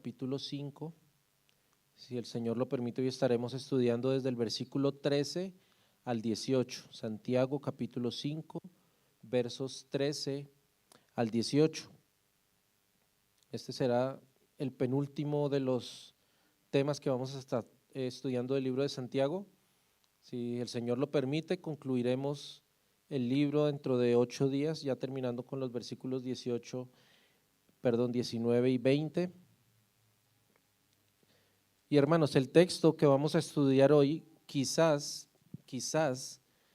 capítulo 5. Si el Señor lo permite, hoy estaremos estudiando desde el versículo 13 al 18. Santiago capítulo 5, versos 13 al 18. Este será el penúltimo de los temas que vamos a estar estudiando del libro de Santiago. Si el Señor lo permite, concluiremos el libro dentro de 8 días, ya terminando con los versículos 19 y 20. Y hermanos, el texto que vamos a estudiar hoy quizás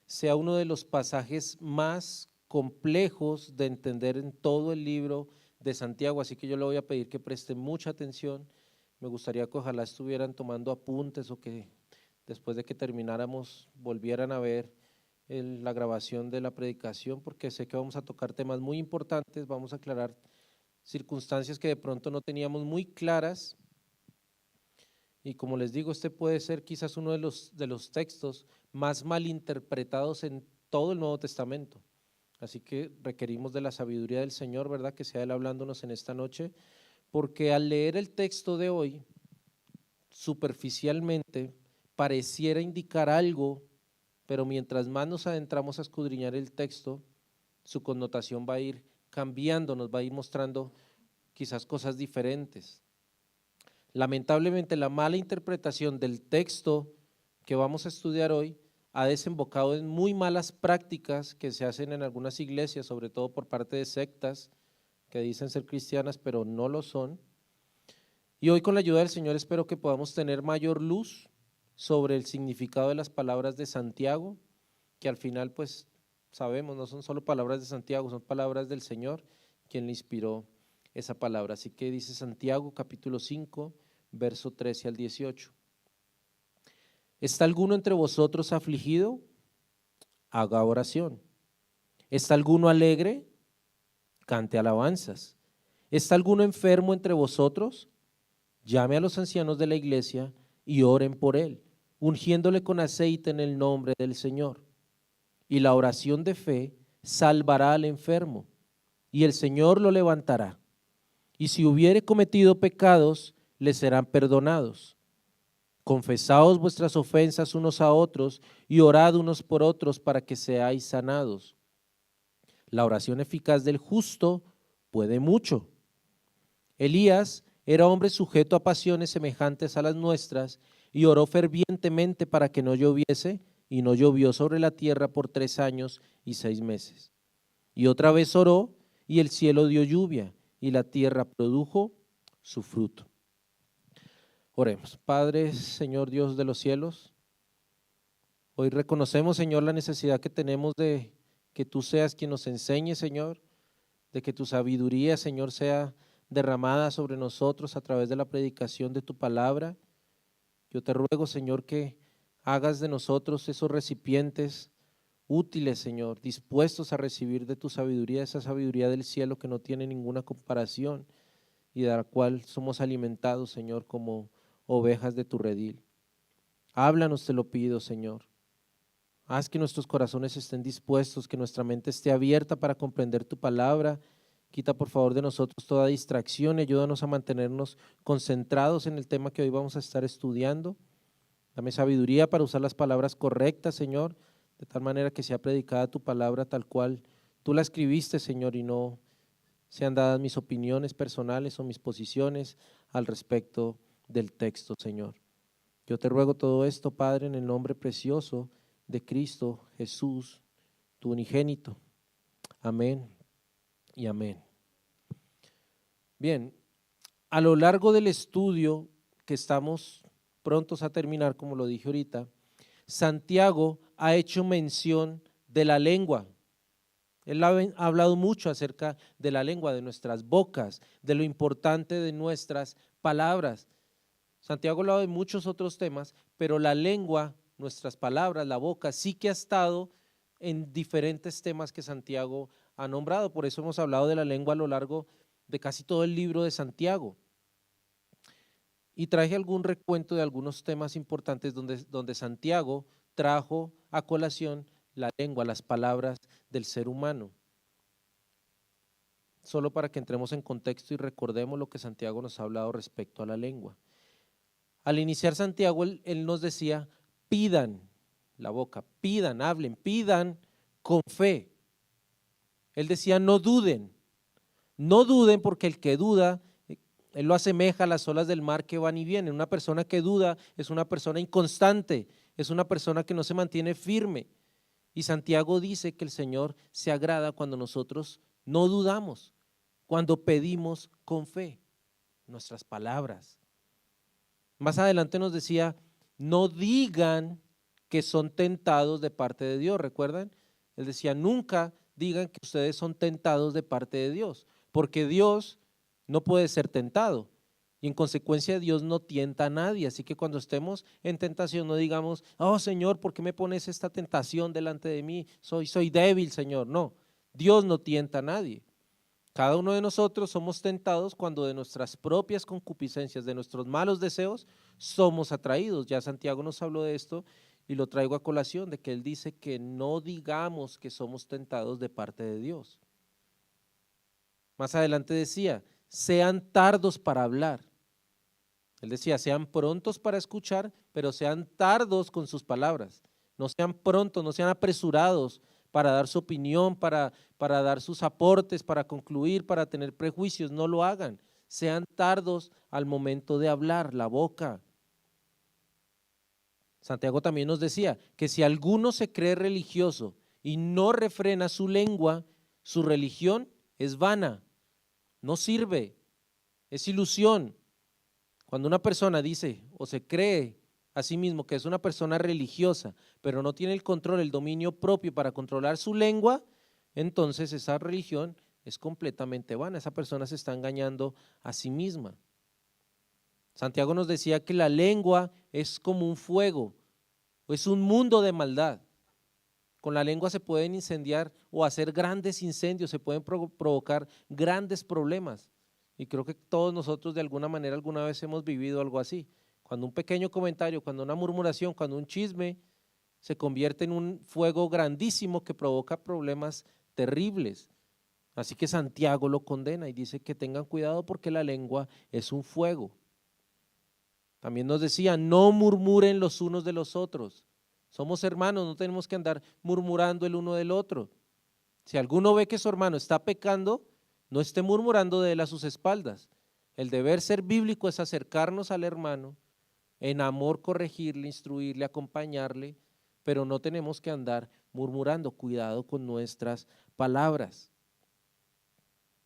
sea uno de los pasajes más complejos de entender en todo el libro de Santiago, así que yo le voy a pedir que presten mucha atención. Me gustaría que ojalá estuvieran tomando apuntes o que después de que termináramos volvieran a ver la grabación de la predicación, porque sé que vamos a tocar temas muy importantes, vamos a aclarar circunstancias que de pronto no teníamos muy claras. Y como les digo, este puede ser quizás uno de los textos más malinterpretados en todo el Nuevo Testamento. Así que requerimos de la sabiduría del Señor, ¿verdad? Que sea Él hablándonos en esta noche, porque al leer el texto de hoy, superficialmente, pareciera indicar algo, pero mientras más nos adentramos a escudriñar el texto, su connotación va a ir cambiando, nos va a ir mostrando quizás cosas diferentes. Lamentablemente, la mala interpretación del texto que vamos a estudiar hoy ha desembocado en muy malas prácticas que se hacen en algunas iglesias, sobre todo por parte de sectas que dicen ser cristianas pero no lo son. Y hoy, con la ayuda del Señor, espero que podamos tener mayor luz sobre el significado de las palabras de Santiago, que al final pues sabemos no son solo palabras de Santiago, son palabras del Señor quien le inspiró esa palabra. Así que dice Santiago capítulo 5, verso 13 al 18. ¿Está alguno entre vosotros afligido? Haga oración. ¿Está alguno alegre? Cante alabanzas. ¿Está alguno enfermo entre vosotros? Llame a los ancianos de la iglesia y oren por él, ungiéndole con aceite en el nombre del Señor. Y la oración de fe salvará al enfermo, y el Señor lo levantará. Y si hubiere cometido pecados, le serán perdonados. Confesaos vuestras ofensas unos a otros y orad unos por otros para que seáis sanados. La oración eficaz del justo puede mucho. Elías era hombre sujeto a pasiones semejantes a las nuestras y oró fervientemente para que no lloviese, y no llovió sobre la tierra por 3 años y 6 meses. Y otra vez oró, y el cielo dio lluvia, y la tierra produjo su fruto. Oremos. Padre, Señor Dios de los cielos, hoy reconocemos, Señor, la necesidad que tenemos de que tú seas quien nos enseñe, Señor, de que tu sabiduría, Señor, sea derramada sobre nosotros a través de la predicación de tu palabra. Yo te ruego, Señor, que hagas de nosotros esos recipientes útiles, Señor, dispuestos a recibir de tu sabiduría, esa sabiduría del cielo que no tiene ninguna comparación y de la cual somos alimentados, Señor, como ovejas de tu redil. Háblanos, te lo pido, Señor. Haz que nuestros corazones estén dispuestos, que nuestra mente esté abierta para comprender tu palabra. Quita por favor de nosotros toda distracción y ayúdanos a mantenernos concentrados en el tema que hoy vamos a estar estudiando. Dame sabiduría para usar las palabras correctas, Señor, de tal manera que sea predicada tu palabra tal cual tú la escribiste, Señor, y no sean dadas mis opiniones personales o mis posiciones al respecto del texto, Señor. Yo te ruego todo esto, Padre, en el nombre precioso de Cristo Jesús, tu unigénito. Amén y amén. Bien, a lo largo del estudio que estamos prontos a terminar, como lo dije ahorita, Santiago ha hecho mención de la lengua. Él ha hablado mucho acerca de la lengua, de nuestras bocas, de lo importante de nuestras palabras. Santiago ha hablado de muchos otros temas, pero la lengua, nuestras palabras, la boca, sí que ha estado en diferentes temas que Santiago ha nombrado. Por eso hemos hablado de la lengua a lo largo de casi todo el libro de Santiago. Y traje algún recuento de algunos temas importantes donde Santiago trajo a colación la lengua, las palabras del ser humano. solo para que entremos en contexto y recordemos lo que Santiago nos ha hablado respecto a la lengua. Al iniciar Santiago, él nos decía, pidan la boca, pidan, hablen, pidan con fe. Él decía, no duden porque el que duda, él lo asemeja a las olas del mar que van y vienen. Una persona que duda es una persona inconstante, es una persona que no se mantiene firme. Y Santiago dice que el Señor se agrada cuando nosotros no dudamos, cuando pedimos con fe nuestras palabras. Más adelante nos decía, no digan que son tentados de parte de Dios, ¿recuerdan? Él decía, nunca digan que ustedes son tentados de parte de Dios, porque Dios no puede ser tentado y en consecuencia Dios no tienta a nadie, así que cuando estemos en tentación no digamos, oh Señor, ¿por qué me pones esta tentación delante de mí? Soy débil, Señor. No, Dios no tienta a nadie. Cada uno de nosotros somos tentados cuando de nuestras propias concupiscencias, de nuestros malos deseos, somos atraídos. Ya Santiago nos habló de esto y lo traigo a colación, de que él dice que no digamos que somos tentados de parte de Dios. Más adelante decía, sean tardos para hablar. Él decía, sean prontos para escuchar, pero sean tardos con sus palabras. No sean prontos, no sean apresurados para dar su opinión, para dar sus aportes, para concluir, para tener prejuicios. No lo hagan. Sean tardos al momento de hablar, la boca. Santiago también nos decía que si alguno se cree religioso y no refrena su lengua, su religión es vana, no sirve, es ilusión. Cuando una persona dice o se cree a sí mismo que es una persona religiosa, pero no tiene el control, el dominio propio para controlar su lengua, entonces esa religión es completamente vana, esa persona se está engañando a sí misma. Santiago nos decía que la lengua es como un fuego, es un mundo de maldad. Con la lengua se pueden incendiar o hacer grandes incendios, se pueden provocar grandes problemas. Y creo que todos nosotros de alguna manera alguna vez hemos vivido algo así. Cuando un pequeño comentario, cuando una murmuración, cuando un chisme se convierte en un fuego grandísimo que provoca problemas terribles. Así que Santiago lo condena y dice que tengan cuidado porque la lengua es un fuego. También nos decía, no murmuren los unos de los otros. Somos hermanos, no tenemos que andar murmurando el uno del otro. Si alguno ve que su hermano está pecando, no esté murmurando de él a sus espaldas. El deber ser bíblico es acercarnos al hermano, en amor corregirle, instruirle, acompañarle, pero no tenemos que andar murmurando. Cuidado con nuestras palabras.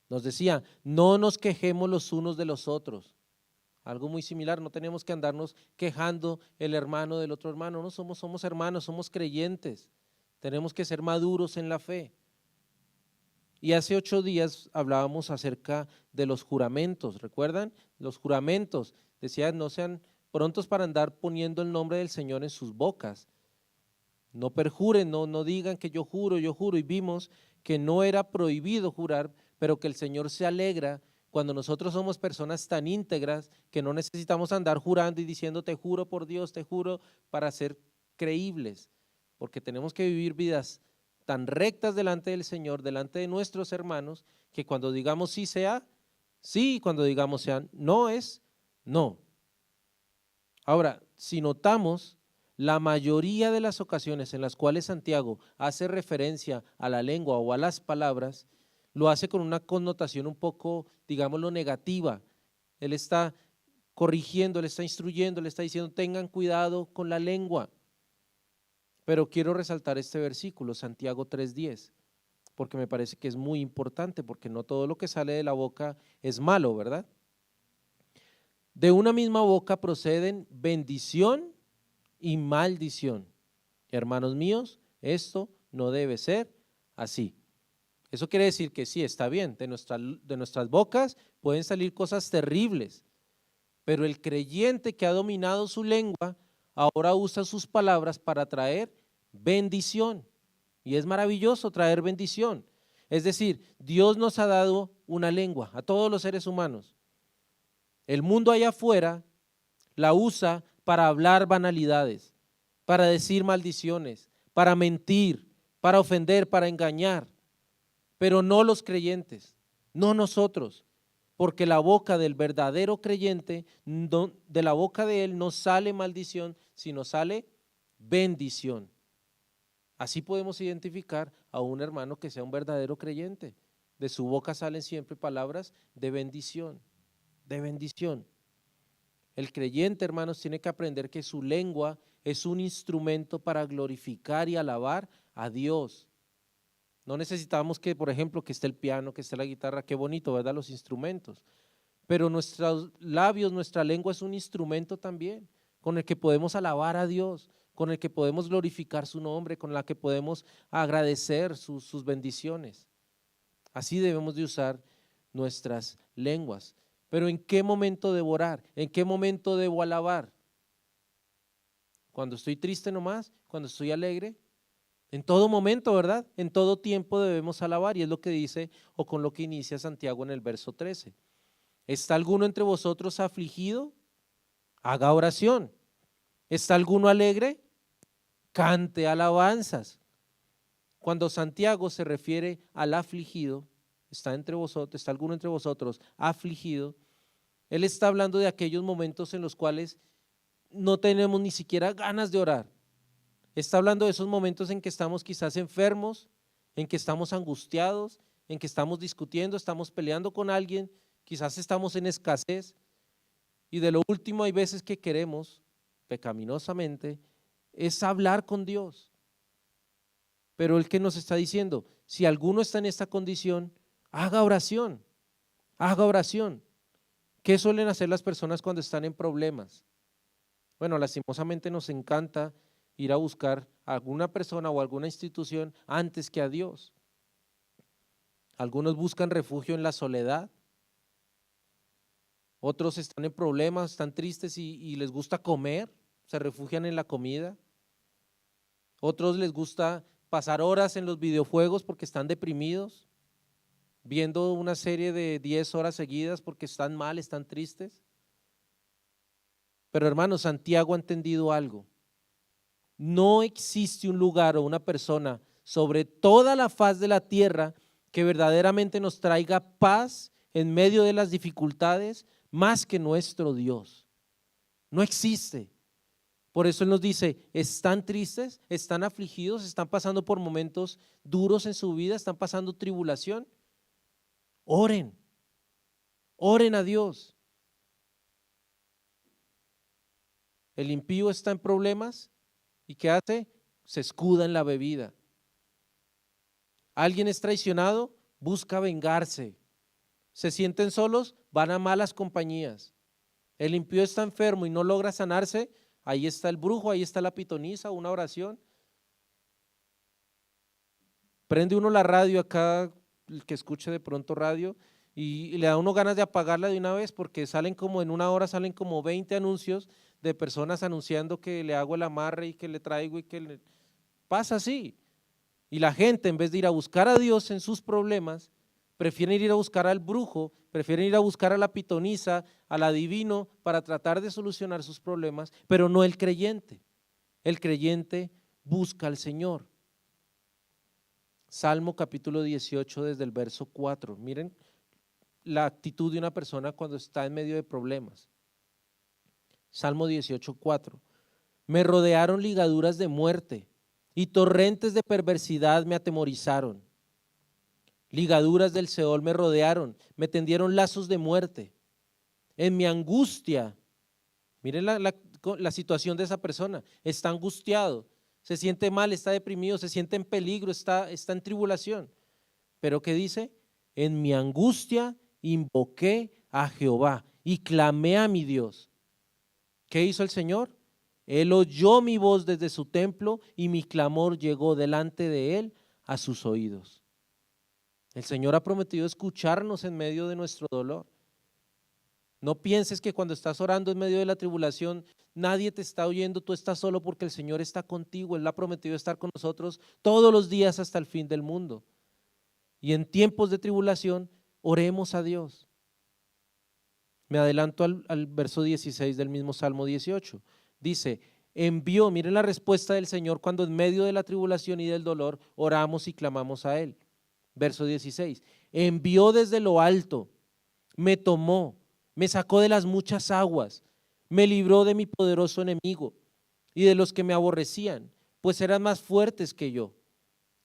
Nos decía, no nos quejemos los unos de los otros. Algo muy similar, no tenemos que andarnos quejando el hermano del otro hermano, no somos hermanos, somos creyentes, tenemos que ser maduros en la fe. Y hace 8 días hablábamos acerca de los juramentos, ¿recuerdan? Los juramentos, decía, no sean prontos para andar poniendo el nombre del Señor en sus bocas, no perjuren, no digan que yo juro, y vimos que no era prohibido jurar, pero que el Señor se alegra cuando nosotros somos personas tan íntegras que no necesitamos andar jurando y diciendo te juro por Dios, te juro, para ser creíbles, porque tenemos que vivir vidas tan rectas delante del Señor, delante de nuestros hermanos, que cuando digamos sí sea, sí, y cuando digamos sea no es no. Ahora, si notamos, la mayoría de las ocasiones en las cuales Santiago hace referencia a la lengua o a las palabras, lo hace con una connotación un poco, digámoslo, negativa. Él está corrigiendo, él está instruyendo, le está diciendo tengan cuidado con la lengua. Pero quiero resaltar este versículo, Santiago 3:10, porque me parece que es muy importante, porque no todo lo que sale de la boca es malo, ¿verdad? De una misma boca proceden bendición y maldición. Hermanos míos, esto no debe ser así. Eso quiere decir que sí, está bien, de nuestras bocas pueden salir cosas terribles, pero el creyente que ha dominado su lengua ahora usa sus palabras para traer bendición, y es maravilloso traer bendición. Es decir, Dios nos ha dado una lengua a todos los seres humanos. El mundo allá afuera la usa para hablar banalidades, para decir maldiciones, para mentir, para ofender, para engañar, pero no los creyentes. no nosotros, porque la boca del verdadero creyente, de la boca de él no sale maldición, sino sale bendición. Así podemos identificar a un hermano que sea un verdadero creyente. De su boca salen siempre palabras de bendición, de bendición. El creyente, hermanos, tiene que aprender que su lengua es un instrumento para glorificar y alabar a Dios. No necesitamos que, por ejemplo, que esté el piano, que esté la guitarra, qué bonito, ¿verdad? Los instrumentos. Pero nuestros labios, nuestra lengua es un instrumento también, con el que podemos alabar a Dios, con el que podemos glorificar su nombre, con la que podemos agradecer sus bendiciones. Así debemos de usar nuestras lenguas. Pero ¿en qué momento debo orar? ¿En qué momento debo alabar? ¿Cuando estoy triste nomás? ¿Cuando estoy alegre? En todo momento, ¿verdad? En todo tiempo debemos alabar, y es lo que dice o con lo que inicia Santiago en el verso 13. ¿Está alguno entre vosotros afligido? Haga oración. ¿Está alguno alegre? Cante alabanzas. Cuando Santiago se refiere al afligido, está alguno entre vosotros afligido, él está hablando de aquellos momentos en los cuales no tenemos ni siquiera ganas de orar. Está hablando de esos momentos en que estamos quizás enfermos, en que estamos angustiados, en que estamos discutiendo, estamos peleando con alguien, quizás estamos en escasez, y de lo último hay veces que queremos, pecaminosamente, es hablar con Dios. Pero el que nos está diciendo, si alguno está en esta condición, haga oración, haga oración. ¿Qué suelen hacer las personas cuando están en problemas? Bueno, lastimosamente nos encanta ir a buscar a alguna persona o alguna institución antes que a Dios. Algunos buscan refugio en la soledad, otros están en problemas, están tristes y les gusta comer, se refugian en la comida. Otros les gusta pasar horas en los videojuegos porque están deprimidos, viendo una serie de 10 horas seguidas porque están mal, están tristes. Pero hermano, Santiago ha entendido algo. No existe un lugar o una persona sobre toda la faz de la tierra que verdaderamente nos traiga paz en medio de las dificultades más que nuestro Dios. No existe. Por eso Él nos dice, están tristes, están afligidos, están pasando por momentos duros en su vida, están pasando tribulación. Oren, oren a Dios. El impío está en problemas y ¿qué hace? Se escuda en la bebida. Alguien es traicionado, busca vengarse. Se sienten solos, van a malas compañías. El impío está enfermo y no logra sanarse, ahí está el brujo, ahí está la pitonisa, una oración. Prende uno la radio acá, el que escuche de pronto radio, y le da uno ganas de apagarla de una vez porque salen como en una hora, salen como 20 anuncios de personas anunciando que le hago el amarre y que le traigo y que pasa así. Y la gente, en vez de ir a buscar a Dios en sus problemas, prefieren ir a buscar al brujo, prefieren ir a buscar a la pitonisa, al adivino, para tratar de solucionar sus problemas, pero no el creyente. El creyente busca al Señor. Salmo capítulo 18 desde el verso 4. Miren la actitud de una persona cuando está en medio de problemas. Salmo 18, 4. Me rodearon ligaduras de muerte y torrentes de perversidad me atemorizaron. Ligaduras del Seol me rodearon, me tendieron lazos de muerte. En mi angustia, miren la situación de esa persona, está angustiado, se siente mal, está deprimido, se siente en peligro, está en tribulación. Pero ¿qué dice? En mi angustia invoqué a Jehová y clamé a mi Dios. ¿Qué hizo el Señor? Él oyó mi voz desde su templo y mi clamor llegó delante de él a sus oídos. El Señor ha prometido escucharnos en medio de nuestro dolor. No pienses que cuando estás orando en medio de la tribulación nadie te está oyendo, tú estás solo porque el Señor está contigo. Él ha prometido estar con nosotros todos los días hasta el fin del mundo. Y en tiempos de tribulación oremos a Dios. Me adelanto al verso 16 del mismo Salmo 18. Dice, envió, miren la respuesta del Señor cuando en medio de la tribulación y del dolor oramos y clamamos a Él. Verso 16, envió desde lo alto, me tomó, me sacó de las muchas aguas, me libró de mi poderoso enemigo y de los que me aborrecían, pues eran más fuertes que yo.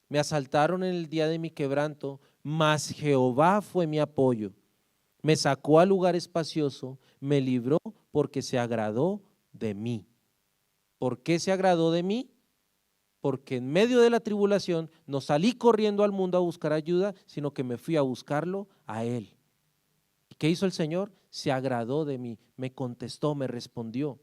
Me asaltaron en el día de mi quebranto, mas Jehová fue mi apoyo. Me sacó al lugar espacioso, me libró porque se agradó de mí. ¿Por qué se agradó de mí? Porque en medio de la tribulación no salí corriendo al mundo a buscar ayuda, sino que me fui a buscarlo a Él. ¿Y qué hizo el Señor? Se agradó de mí, me contestó, me respondió.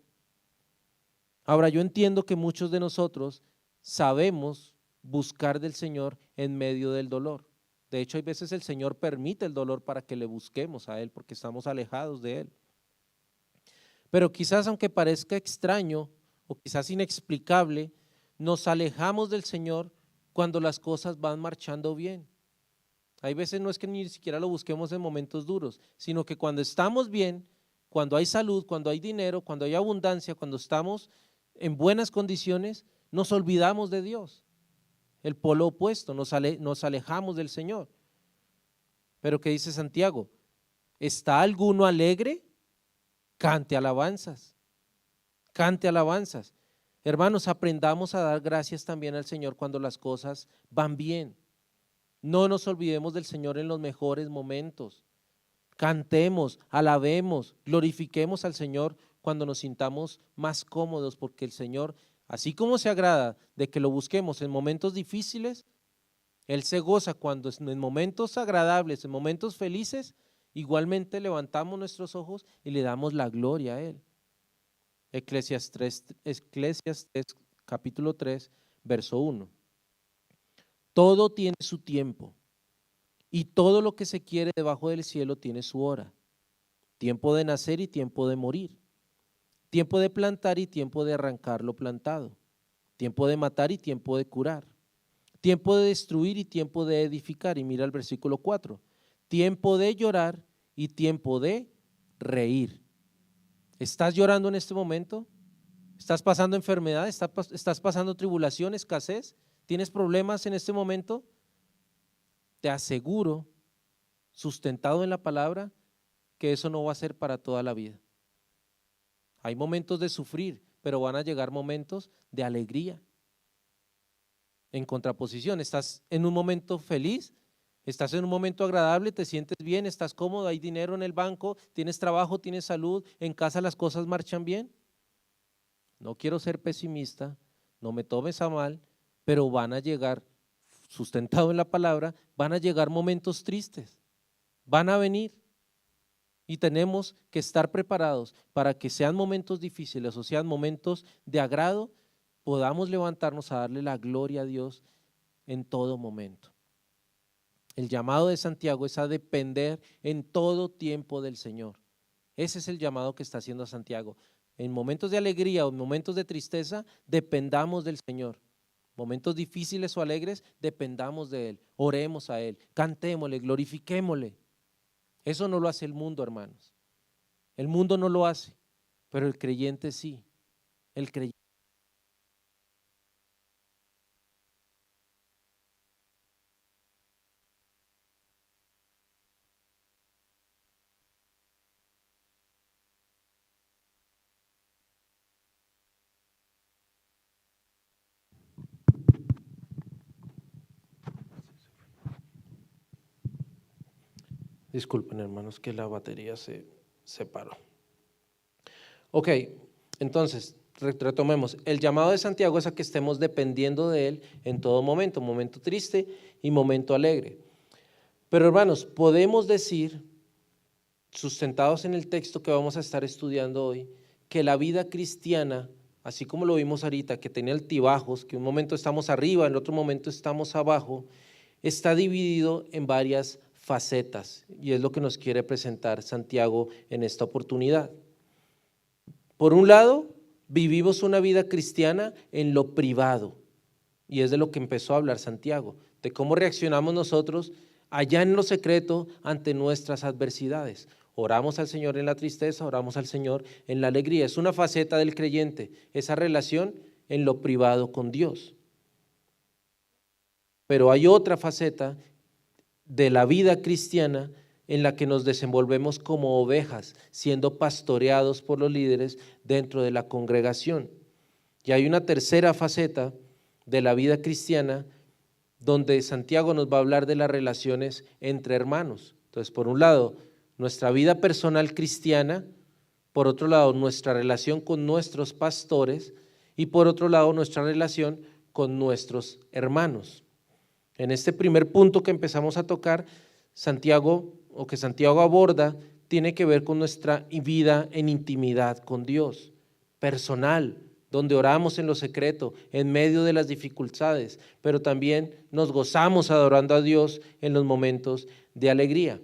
Ahora yo entiendo que muchos de nosotros sabemos buscar del Señor en medio del dolor. De hecho, hay veces el Señor permite el dolor para que le busquemos a Él, porque estamos alejados de Él. Pero quizás, aunque parezca extraño o quizás inexplicable, nos alejamos del Señor cuando las cosas van marchando bien. Hay veces no es que ni siquiera lo busquemos en momentos duros, sino que cuando estamos bien, cuando hay salud, cuando hay dinero, cuando hay abundancia, cuando estamos en buenas condiciones, nos olvidamos de Dios. El polo opuesto, nos alejamos del Señor. Pero ¿qué dice Santiago? ¿Está alguno alegre? Cante alabanzas, cante alabanzas. Hermanos, aprendamos a dar gracias también al Señor cuando las cosas van bien. No nos olvidemos del Señor en los mejores momentos. Cantemos, alabemos, glorifiquemos al Señor cuando nos sintamos más cómodos, porque el Señor, así como se agrada de que lo busquemos en momentos difíciles, Él se goza cuando en momentos agradables, en momentos felices, igualmente levantamos nuestros ojos y le damos la gloria a Él. Eclesiastés capítulo 3, verso 1. Todo tiene su tiempo y todo lo que se quiere debajo del cielo tiene su hora. Tiempo de nacer y tiempo de morir. Tiempo de plantar y tiempo de arrancar lo plantado. Tiempo de matar y tiempo de curar. Tiempo de destruir y tiempo de edificar. Y mira el versículo 4. Tiempo de llorar y tiempo de reír. ¿Estás llorando en este momento? ¿Estás pasando enfermedad? ¿Estás pasando tribulación, escasez? ¿Tienes problemas en este momento? Te aseguro, sustentado en la palabra, que eso no va a ser para toda la vida. Hay momentos de sufrir, pero van a llegar momentos de alegría. En contraposición, estás en un momento feliz, estás en un momento agradable, te sientes bien, estás cómodo, hay dinero en el banco, tienes trabajo, tienes salud, en casa las cosas marchan bien. No quiero ser pesimista, no me tomes a mal, pero van a llegar, sustentado en la palabra, van a llegar momentos tristes, van a venir. Y tenemos que estar preparados para que sean momentos difíciles o sean momentos de agrado, podamos levantarnos a darle la gloria a Dios en todo momento. El llamado de Santiago es a depender en todo tiempo del Señor. Ese es el llamado que está haciendo Santiago. En momentos de alegría o en momentos de tristeza, dependamos del Señor. Momentos difíciles o alegres, dependamos de Él. Oremos a Él, cantémosle, glorifiquémosle. Eso no lo hace el mundo, hermanos. El mundo no lo hace, pero el creyente sí. El creyente. Disculpen, hermanos, que la batería se paró. Ok, entonces, retomemos. El llamado de Santiago es a que estemos dependiendo de Él en todo momento, momento triste y momento alegre. Pero hermanos, podemos decir, sustentados en el texto que vamos a estar estudiando hoy, que la vida cristiana, así como lo vimos ahorita, que tenía altibajos, que un momento estamos arriba, en otro momento estamos abajo, está dividido en varias facetas, y es lo que nos quiere presentar Santiago en esta oportunidad. Por un lado, vivimos una vida cristiana en lo privado, y es de lo que empezó a hablar Santiago, de cómo reaccionamos nosotros allá en lo secreto ante nuestras adversidades. Oramos al Señor en la tristeza, oramos al Señor en la alegría. Es una faceta del creyente, esa relación en lo privado con Dios. Pero hay otra faceta de la vida cristiana en la que nos desenvolvemos como ovejas, siendo pastoreados por los líderes dentro de la congregación. Y hay una tercera faceta de la vida cristiana donde Santiago nos va a hablar de las relaciones entre hermanos. Entonces, por un lado, nuestra vida personal cristiana, por otro lado, nuestra relación con nuestros pastores y por otro lado, nuestra relación con nuestros hermanos. En este primer punto que empezamos a tocar, Santiago aborda, tiene que ver con nuestra vida en intimidad con Dios, personal, donde oramos en lo secreto, en medio de las dificultades, pero también nos gozamos adorando a Dios en los momentos de alegría.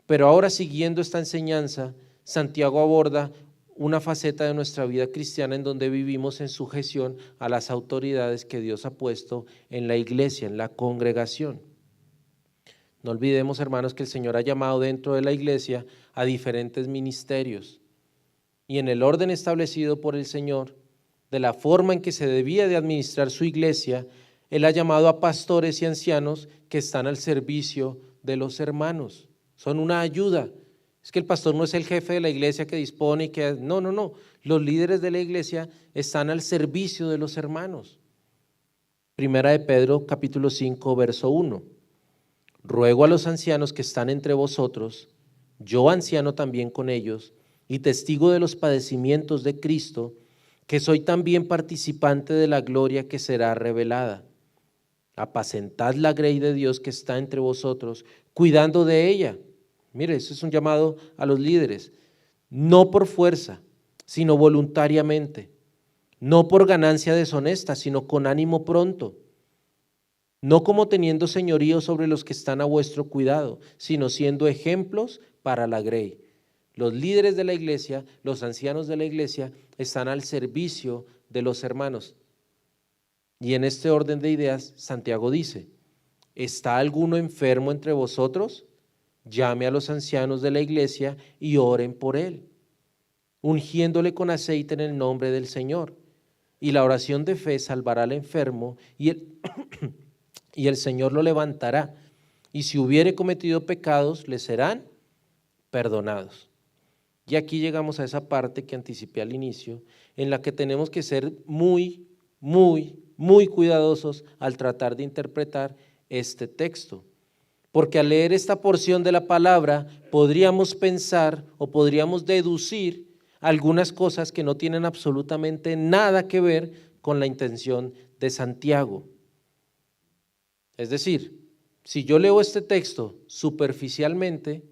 Pero ahora, siguiendo esta enseñanza, Santiago aborda una faceta de nuestra vida cristiana en donde vivimos en sujeción a las autoridades que Dios ha puesto en la iglesia, en la congregación. No olvidemos, hermanos, que el Señor ha llamado dentro de la iglesia a diferentes ministerios y en el orden establecido por el Señor, de la forma en que se debía de administrar su iglesia, Él ha llamado a pastores y ancianos que están al servicio de los hermanos, son una ayuda. Es que el pastor no es el jefe de la iglesia que dispone y que… No, los líderes de la iglesia están al servicio de los hermanos. Primera de Pedro, capítulo 5, verso 1. Ruego a los ancianos que están entre vosotros, yo anciano también con ellos, y testigo de los padecimientos de Cristo, que soy también participante de la gloria que será revelada. Apacentad la grey de Dios que está entre vosotros, cuidando de ella. Mire, eso es un llamado a los líderes, no por fuerza, sino voluntariamente, no por ganancia deshonesta, sino con ánimo pronto, no como teniendo señorío sobre los que están a vuestro cuidado, sino siendo ejemplos para la grey. Los líderes de la iglesia, los ancianos de la iglesia, están al servicio de los hermanos. Y en este orden de ideas, Santiago dice, ¿está alguno enfermo entre vosotros? Llame a los ancianos de la iglesia y oren por él, ungiéndole con aceite en el nombre del Señor. Y la oración de fe salvará al enfermo y el Señor lo levantará. Y si hubiere cometido pecados, le serán perdonados. Y aquí llegamos a esa parte que anticipé al inicio, en la que tenemos que ser muy cuidadosos al tratar de interpretar este texto. Porque al leer esta porción de la palabra podríamos pensar o podríamos deducir algunas cosas que no tienen absolutamente nada que ver con la intención de Santiago. Es decir, si yo leo este texto superficialmente,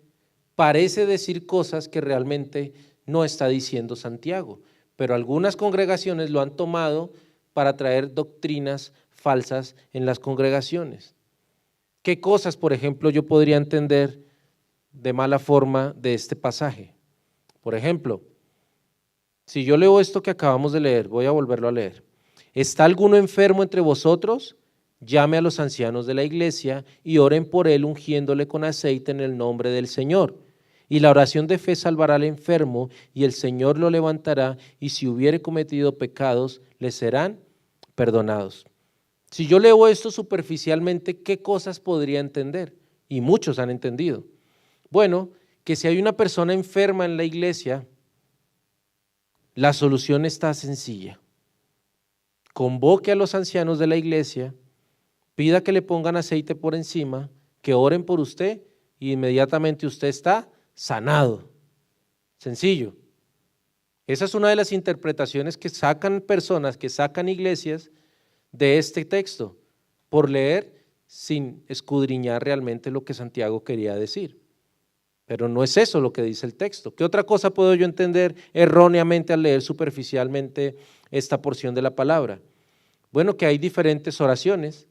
parece decir cosas que realmente no está diciendo Santiago, pero algunas congregaciones lo han tomado para traer doctrinas falsas en las congregaciones. ¿Qué cosas, por ejemplo, yo podría entender de mala forma de este pasaje? Por ejemplo, si yo leo esto que acabamos de leer, voy a volverlo a leer. ¿Está alguno enfermo entre vosotros? Llame a los ancianos de la iglesia y oren por él ungiéndole con aceite en el nombre del Señor. Y la oración de fe salvará al enfermo y el Señor lo levantará y si hubiere cometido pecados, le serán perdonados. Si yo leo esto superficialmente, ¿qué cosas podría entender? Y muchos han entendido. Bueno, que si hay una persona enferma en la iglesia, la solución está sencilla. Convoque a los ancianos de la iglesia, pida que le pongan aceite por encima, que oren por usted y inmediatamente usted está sanado. Sencillo. Esa es una de las interpretaciones que sacan personas, que sacan iglesias de este texto, por leer sin escudriñar realmente lo que Santiago quería decir. Pero no es eso lo que dice el texto. ¿Qué otra cosa puedo yo entender erróneamente al leer superficialmente esta porción de la palabra? Bueno, que hay diferentes oraciones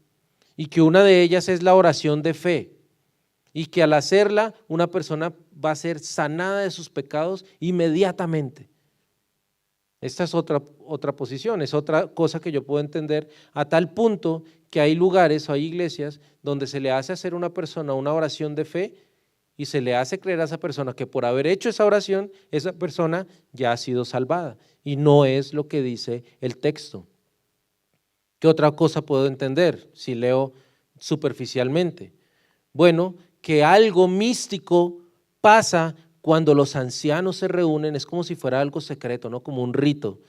y que una de ellas es la oración de fe y que al hacerla una persona va a ser sanada de sus pecados inmediatamente. Esta es otra posición, es otra cosa que yo puedo entender a tal punto que hay lugares o hay iglesias donde se le hace hacer a una persona una oración de fe y se le hace creer a esa persona que por haber hecho esa oración, esa persona ya ha sido salvada y no es lo que dice el texto. ¿Qué otra cosa puedo entender si leo superficialmente? Bueno, que algo místico pasa cuando los ancianos se reúnen, es como si fuera algo secreto, ¿no? Como un rito.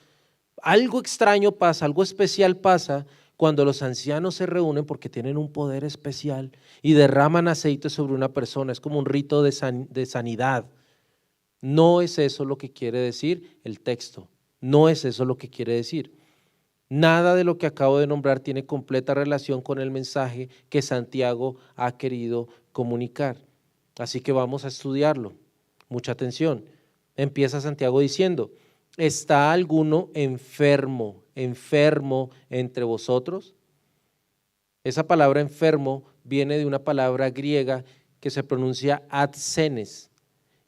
Algo extraño pasa, algo especial pasa cuando los ancianos se reúnen porque tienen un poder especial y derraman aceite sobre una persona, es como un rito de sanidad. No es eso lo que quiere decir el texto, no es eso lo que quiere decir. Nada de lo que acabo de nombrar tiene completa relación con el mensaje que Santiago ha querido comunicar. Así que vamos a estudiarlo. Mucha atención. Empieza Santiago diciendo: ¿está alguno enfermo entre vosotros? Esa palabra enfermo viene de una palabra griega que se pronuncia adsenes,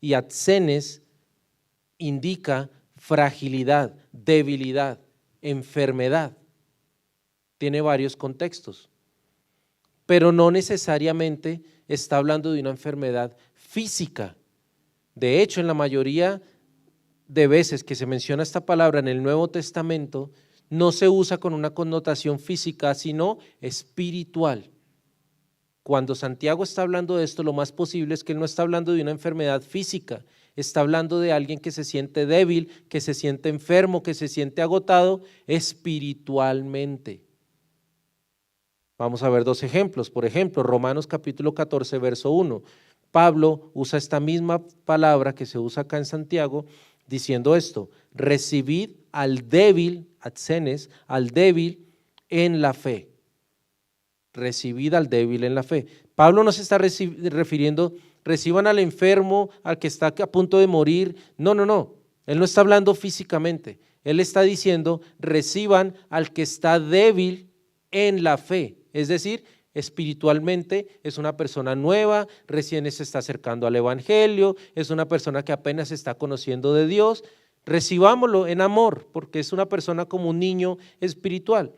y adsenes indica fragilidad, debilidad, enfermedad. Tiene varios contextos, pero no necesariamente está hablando de una enfermedad física. De hecho, en la mayoría de veces que se menciona esta palabra en el Nuevo Testamento, no se usa con una connotación física, sino espiritual. Cuando Santiago está hablando de esto, lo más posible es que él no está hablando de una enfermedad física, está hablando de alguien que se siente débil, que se siente enfermo, que se siente agotado espiritualmente. Vamos a ver dos ejemplos. Por ejemplo, Romanos capítulo 14, verso 1. Pablo usa esta misma palabra que se usa acá en Santiago, diciendo esto: recibid al débil, adsenes, al débil en la fe. Recibid al débil en la fe. Pablo no se está refiriendo, reciban al enfermo, al que está a punto de morir. No, no, no. Él no está hablando físicamente. Él está diciendo, reciban al que está débil en la fe. Es decir, espiritualmente es una persona nueva, recién se está acercando al evangelio, es una persona que apenas está conociendo de Dios. Recibámoslo en amor, porque es una persona como un niño espiritual.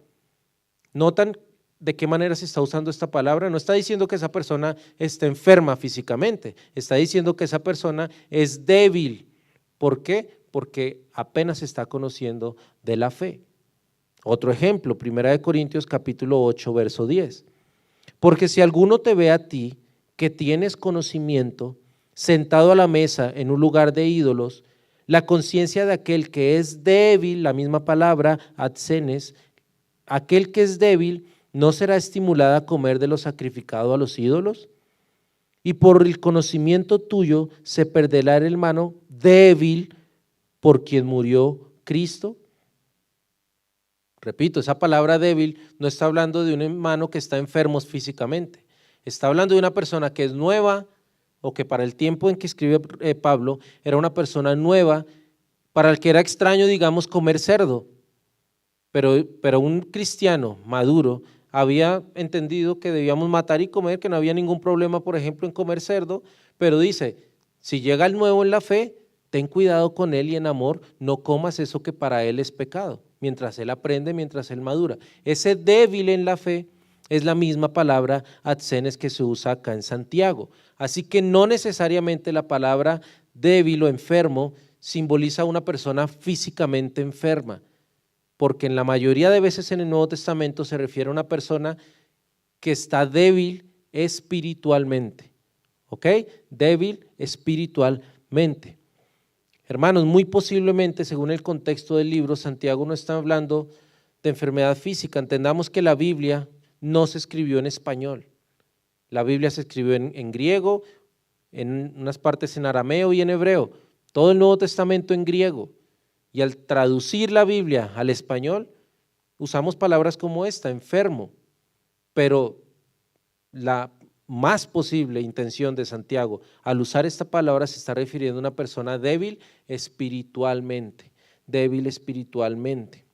¿Notan de qué manera se está usando esta palabra? No está diciendo que esa persona esté enferma físicamente, está diciendo que esa persona es débil. ¿Por qué? Porque apenas está conociendo de la fe. Otro ejemplo, 1 Corintios capítulo 8, verso 10. Porque si alguno te ve a ti, que tienes conocimiento, sentado a la mesa en un lugar de ídolos, la conciencia de aquel que es débil, la misma palabra, adsenes, aquel que es débil, ¿no será estimulada a comer de lo sacrificado a los ídolos? Y por el conocimiento tuyo se perderá el hermano débil por quien murió Cristo. Repito, esa palabra débil no está hablando de un hermano que está enfermo físicamente, está hablando de una persona que es nueva, o que para el tiempo en que escribe Pablo era una persona nueva, para el que era extraño, digamos, comer cerdo, pero un cristiano maduro había entendido que debíamos matar y comer, que no había ningún problema, por ejemplo, en comer cerdo, pero dice, si llega el nuevo en la fe, ten cuidado con él y en amor no comas eso que para él es pecado, mientras él aprende, mientras él madura. Ese débil en la fe es la misma palabra adsenes que se usa acá en Santiago. Así que no necesariamente la palabra débil o enfermo simboliza a una persona físicamente enferma, porque en la mayoría de veces en el Nuevo Testamento se refiere a una persona que está débil espiritualmente, ¿ok? Débil espiritualmente. Hermanos, muy posiblemente, según el contexto del libro, Santiago no está hablando de enfermedad física. Entendamos que la Biblia no se escribió en español. La Biblia se escribió en griego, en unas partes en arameo y en hebreo. Todo el Nuevo Testamento en griego. Y al traducir la Biblia al español, usamos palabras como esta, enfermo, pero la más posible intención de Santiago al usar esta palabra se está refiriendo a una persona débil espiritualmente, débil espiritualmente.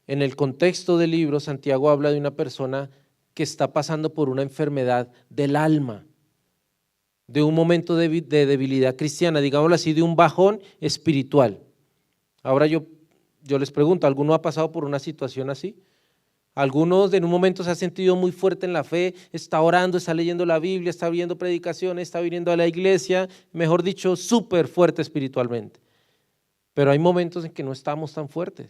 En el contexto del libro, Santiago habla de una persona que está pasando por una enfermedad del alma, de un momento de debilidad cristiana, digámoslo así, de un bajón espiritual. Ahora yo les pregunto, ¿alguno ha pasado por una situación así? Algunos en un momento se ha sentido muy fuerte en la fe, está orando, está leyendo la Biblia, está viendo predicaciones, está viniendo a la iglesia, mejor dicho, súper fuerte espiritualmente. Pero hay momentos en que no estamos tan fuertes.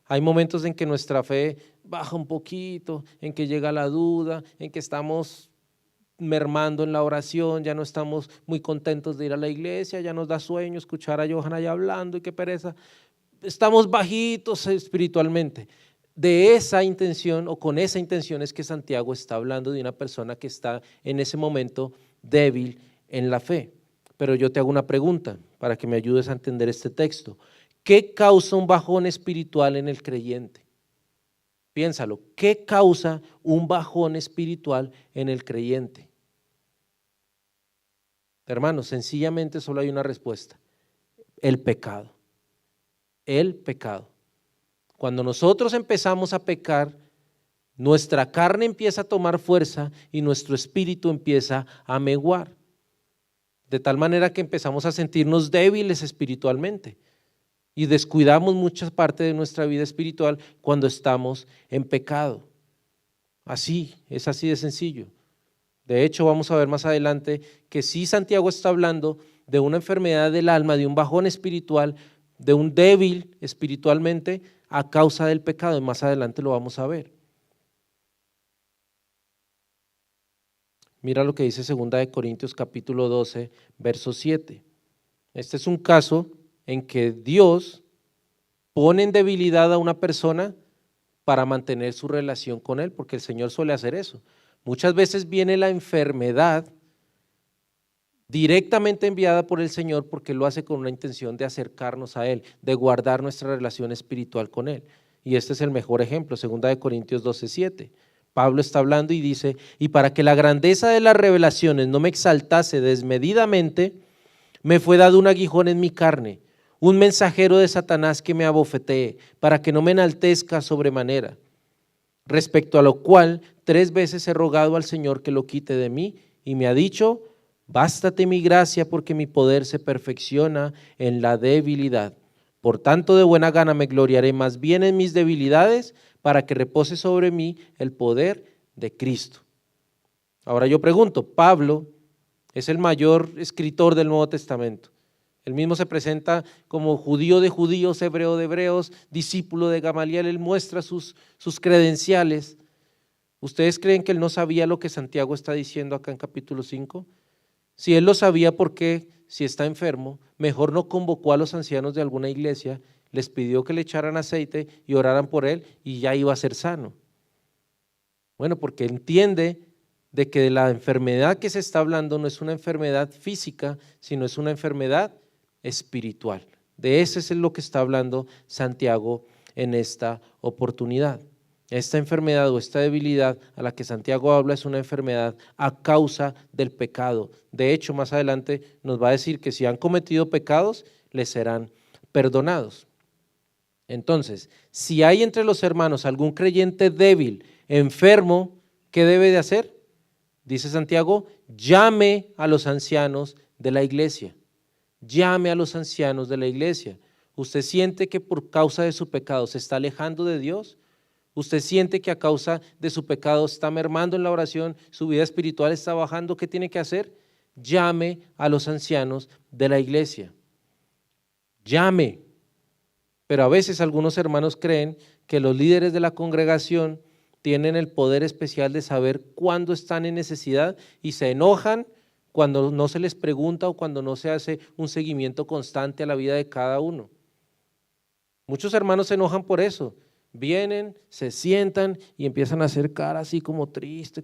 Hay momentos en que nuestra fe baja un poquito, en que llega la duda, en que estamos mermando en la oración, ya no estamos muy contentos de ir a la iglesia, ya nos da sueño escuchar a Johan allá hablando y qué pereza. Estamos bajitos espiritualmente. De esa intención o con esa intención es que Santiago está hablando de una persona que está en ese momento débil en la fe. Pero yo te hago una pregunta para que me ayudes a entender este texto. ¿Qué causa un bajón espiritual en el creyente? Piénsalo, ¿qué causa un bajón espiritual en el creyente? Hermanos, sencillamente solo hay una respuesta: el pecado. El pecado. Cuando nosotros empezamos a pecar, nuestra carne empieza a tomar fuerza y nuestro espíritu empieza a menguar, de tal manera que empezamos a sentirnos débiles espiritualmente y descuidamos mucha parte de nuestra vida espiritual cuando estamos en pecado. Es así de sencillo. De hecho, vamos a ver más adelante que sí, Santiago está hablando de una enfermedad del alma, de un bajón espiritual, de un débil espiritualmente a causa del pecado, y más adelante lo vamos a ver. Mira lo que dice 2 Corintios capítulo 12, verso 7. Este es un caso en que Dios pone en debilidad a una persona para mantener su relación con él, porque el Señor suele hacer eso. Muchas veces viene la enfermedad directamente enviada por el Señor porque lo hace con una intención de acercarnos a Él, de guardar nuestra relación espiritual con Él. Y este es el mejor ejemplo, 2 Corintios 12:7. Pablo está hablando y dice: y para que la grandeza de las revelaciones no me exaltase desmedidamente, me fue dado un aguijón en mi carne, un mensajero de Satanás que me abofetee, para que no me enaltezca sobremanera. Respecto a lo cual 3 veces he rogado al Señor que lo quite de mí, y me ha dicho: bástate mi gracia, porque mi poder se perfecciona en la debilidad. Por tanto, de buena gana me gloriaré más bien en mis debilidades, para que repose sobre mí el poder de Cristo. Ahora yo pregunto, Pablo es el mayor escritor del Nuevo Testamento. Él mismo se presenta como judío de judíos, hebreo de hebreos, discípulo de Gamaliel. Él muestra sus credenciales. ¿Ustedes creen que él no sabía lo que Santiago está diciendo acá en capítulo 5? Si él lo sabía, ¿por qué, si está enfermo, mejor no convocó a los ancianos de alguna iglesia, les pidió que le echaran aceite y oraran por él y ya iba a ser sano? Bueno, porque entiende de que la enfermedad que se está hablando no es una enfermedad física, sino es una enfermedad espiritual. De eso es lo que está hablando Santiago en esta oportunidad. Esta enfermedad o esta debilidad a la que Santiago habla es una enfermedad a causa del pecado. De hecho, más adelante nos va a decir que si han cometido pecados, les serán perdonados. Entonces, si hay entre los hermanos algún creyente débil, enfermo, ¿qué debe de hacer? Dice Santiago: llame a los ancianos de la iglesia. Llame a los ancianos de la iglesia. ¿Usted siente que por causa de su pecado se está alejando de Dios? ¿Usted siente que a causa de su pecado está mermando en la oración, su vida espiritual está bajando? ¿Qué tiene que hacer? Llame a los ancianos de la iglesia. Llame. Pero a veces algunos hermanos creen que los líderes de la congregación tienen el poder especial de saber cuándo están en necesidad y se enojan cuando no se les pregunta o cuando no se hace un seguimiento constante a la vida de cada uno. Muchos hermanos se enojan por eso. Vienen, se sientan y empiezan a hacer cara así como triste,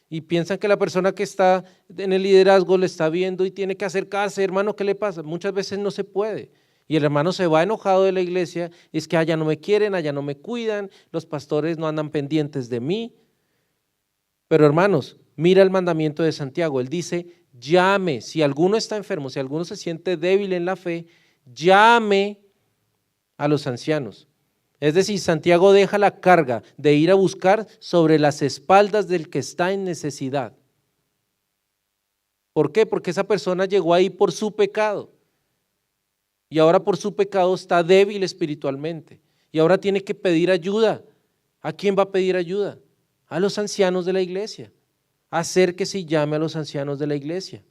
y piensan que la persona que está en el liderazgo le está viendo y tiene que acercarse. Hermano, ¿qué le pasa? Muchas veces no se puede. Y el hermano se va enojado de la iglesia, es que allá no me quieren, allá no me cuidan, los pastores no andan pendientes de mí. Pero hermanos, mira el mandamiento de Santiago. Él dice: llame, si alguno está enfermo, si alguno se siente débil en la fe, llame a los ancianos. Es decir, Santiago deja la carga de ir a buscar sobre las espaldas del que está en necesidad. ¿Por qué? Porque esa persona llegó ahí por su pecado y ahora por su pecado está débil espiritualmente y ahora tiene que pedir ayuda. ¿A quién va a pedir ayuda? A los ancianos de la iglesia. Acérquese y llame a los ancianos de la iglesia.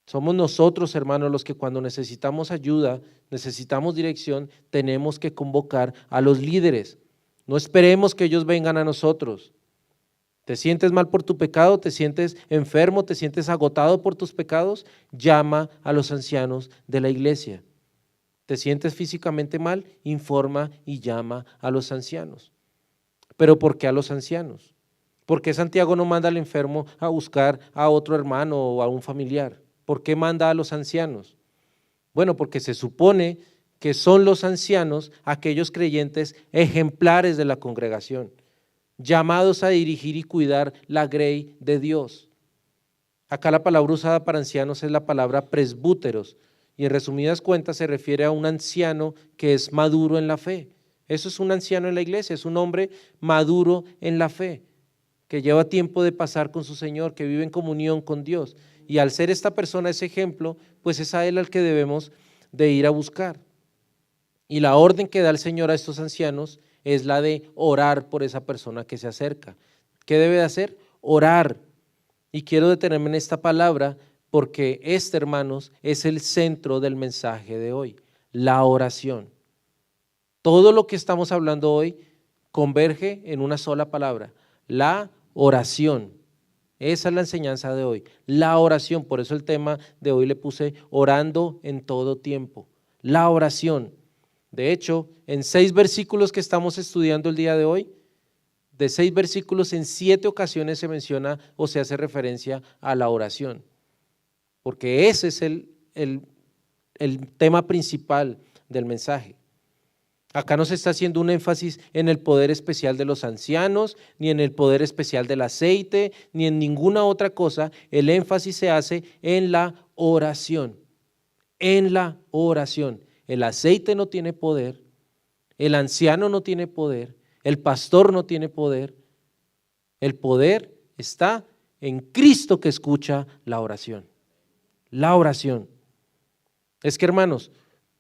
Somos nosotros, hermanos, los que cuando necesitamos ayuda, necesitamos dirección, tenemos que convocar a los líderes. No esperemos que ellos vengan a nosotros. ¿Te sientes mal por tu pecado? ¿Te sientes enfermo? ¿Te sientes agotado por tus pecados? Llama a los ancianos de la iglesia. ¿Te sientes físicamente mal? Informa y llama a los ancianos. ¿Pero por qué a los ancianos? ¿Por qué Santiago no manda al enfermo a buscar a otro hermano o a un familiar? ¿Por qué manda a los ancianos? Bueno, porque se supone que son los ancianos aquellos creyentes ejemplares de la congregación, llamados a dirigir y cuidar la grey de Dios. Acá la palabra usada para ancianos es la palabra presbúteros, y en resumidas cuentas se refiere a un anciano que es maduro en la fe. Eso es un anciano en la iglesia, es un hombre maduro en la fe, que lleva tiempo de pasar con su Señor, que vive en comunión con Dios. Y al ser esta persona ese ejemplo, pues es a él al que debemos de ir a buscar. Y la orden que da el Señor a estos ancianos es la de orar por esa persona que se acerca. ¿Qué debe de hacer? Orar. Y quiero detenerme en esta palabra porque este, hermanos, es el centro del mensaje de hoy, la oración. Todo lo que estamos hablando hoy converge en una sola palabra, la oración. Esa es la enseñanza de hoy, la oración. Por eso el tema de hoy le puse orando en todo tiempo, la oración. De hecho, en 6 versículos que estamos estudiando el día de hoy, de 6 versículos en 7 ocasiones se menciona o se hace referencia a la oración, porque ese es el tema principal del mensaje. Acá no se está haciendo un énfasis en el poder especial de los ancianos, ni en el poder especial del aceite, ni en ninguna otra cosa. El énfasis se hace en la oración, en la oración. El aceite no tiene poder, el anciano no tiene poder, el pastor no tiene poder. El poder está en Cristo que escucha la oración. La oración. Es que, hermanos,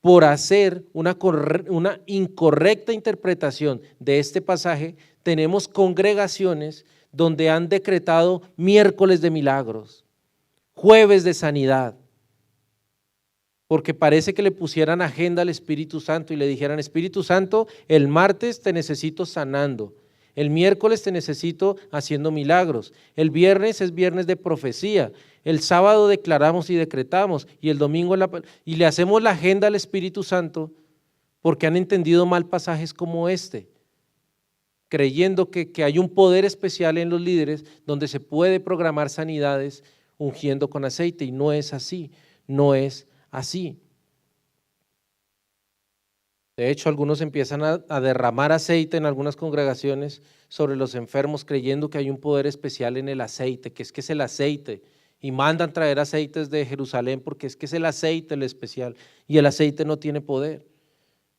por hacer una incorrecta interpretación de este pasaje, tenemos congregaciones donde han decretado miércoles de milagros, jueves de sanidad, porque parece que le pusieran agenda al Espíritu Santo y le dijeran: Espíritu Santo, el martes te necesito sanando, el miércoles te necesito haciendo milagros, el viernes es viernes de profecía, el sábado declaramos y decretamos, y el domingo y le hacemos la agenda al Espíritu Santo, porque han entendido mal pasajes como este, creyendo que hay un poder especial en los líderes donde se puede programar sanidades ungiendo con aceite, y no es así, no es así. De hecho, algunos empiezan a derramar aceite en algunas congregaciones sobre los enfermos, creyendo que hay un poder especial en el aceite, que es el aceite, y mandan traer aceites de Jerusalén porque es el aceite el especial, y el aceite no tiene poder.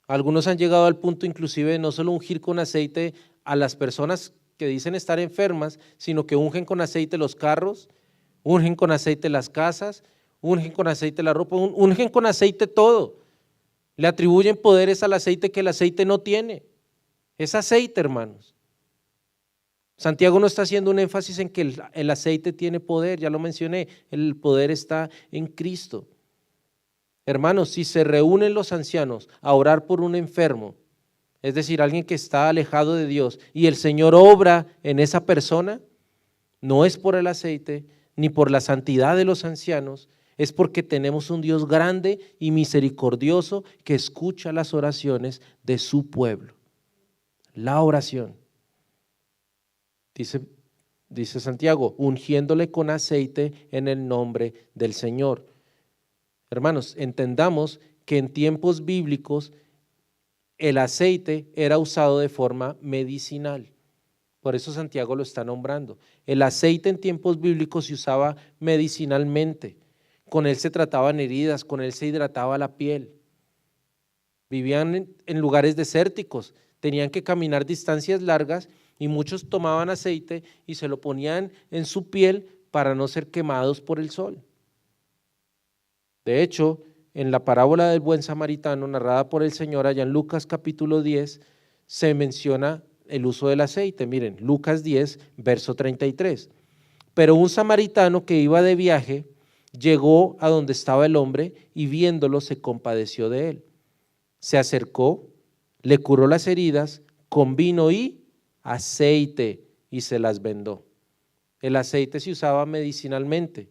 Algunos han llegado al punto inclusive de no solo ungir con aceite a las personas que dicen estar enfermas, sino que ungen con aceite los carros, ungen con aceite las casas, ungen con aceite la ropa, ungen con aceite todo. Le atribuyen poderes al aceite que el aceite no tiene. Es aceite, hermanos. Santiago no está haciendo un énfasis en que el aceite tiene poder, ya lo mencioné, el poder está en Cristo. Hermanos, si se reúnen los ancianos a orar por un enfermo, es decir, alguien que está alejado de Dios, y el Señor obra en esa persona, no es por el aceite ni por la santidad de los ancianos, es porque tenemos un Dios grande y misericordioso que escucha las oraciones de su pueblo. La oración. Dice Santiago, ungiéndole con aceite en el nombre del Señor. Hermanos, entendamos que en tiempos bíblicos el aceite era usado de forma medicinal. Por eso Santiago lo está nombrando. El aceite en tiempos bíblicos se usaba medicinalmente. Con él se trataban heridas, con él se hidrataba la piel. Vivían en lugares desérticos, tenían que caminar distancias largas y muchos tomaban aceite y se lo ponían en su piel para no ser quemados por el sol. De hecho, en la parábola del buen samaritano narrada por el Señor allá en Lucas capítulo 10, se menciona el uso del aceite. Miren, Lucas 10, verso 33. Pero un samaritano que iba de viaje llegó a donde estaba el hombre y viéndolo se compadeció de él. Se acercó, le curó las heridas con vino y aceite y se las vendó. El aceite se usaba medicinalmente.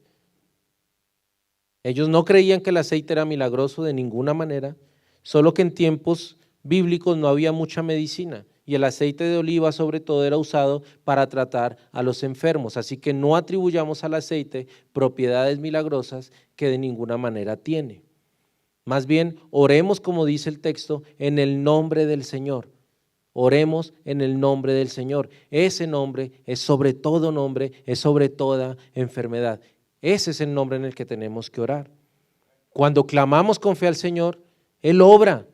Ellos no creían que el aceite era milagroso de ninguna manera, solo que en tiempos bíblicos no había mucha medicina y el aceite de oliva sobre todo era usado para tratar a los enfermos. Así que no atribuyamos al aceite propiedades milagrosas que de ninguna manera tiene. Más bien, oremos como dice el texto, en el nombre del Señor. Oremos en el nombre del Señor. Ese nombre es sobre todo nombre, es sobre toda enfermedad. Ese es el nombre en el que tenemos que orar. Cuando clamamos con fe al Señor, Él obra.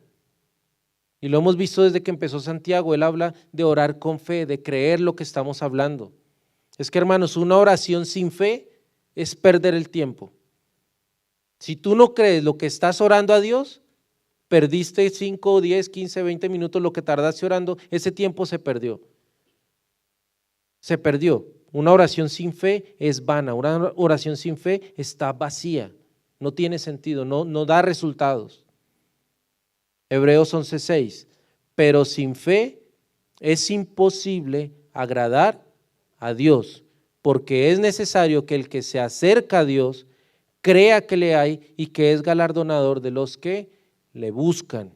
Y lo hemos visto desde que empezó Santiago. Él habla de orar con fe, de creer lo que estamos hablando. Es que, hermanos, una oración sin fe es perder el tiempo. Si tú no crees lo que estás orando a Dios, perdiste 5, 10, 15, 20 minutos, lo que tardaste orando, ese tiempo se perdió. Se perdió. Una oración sin fe es vana, una oración sin fe está vacía, no tiene sentido, no da resultados. Hebreos 11:6, pero sin fe es imposible agradar a Dios, porque es necesario que el que se acerca a Dios crea que le hay y que es galardonador de los que le buscan.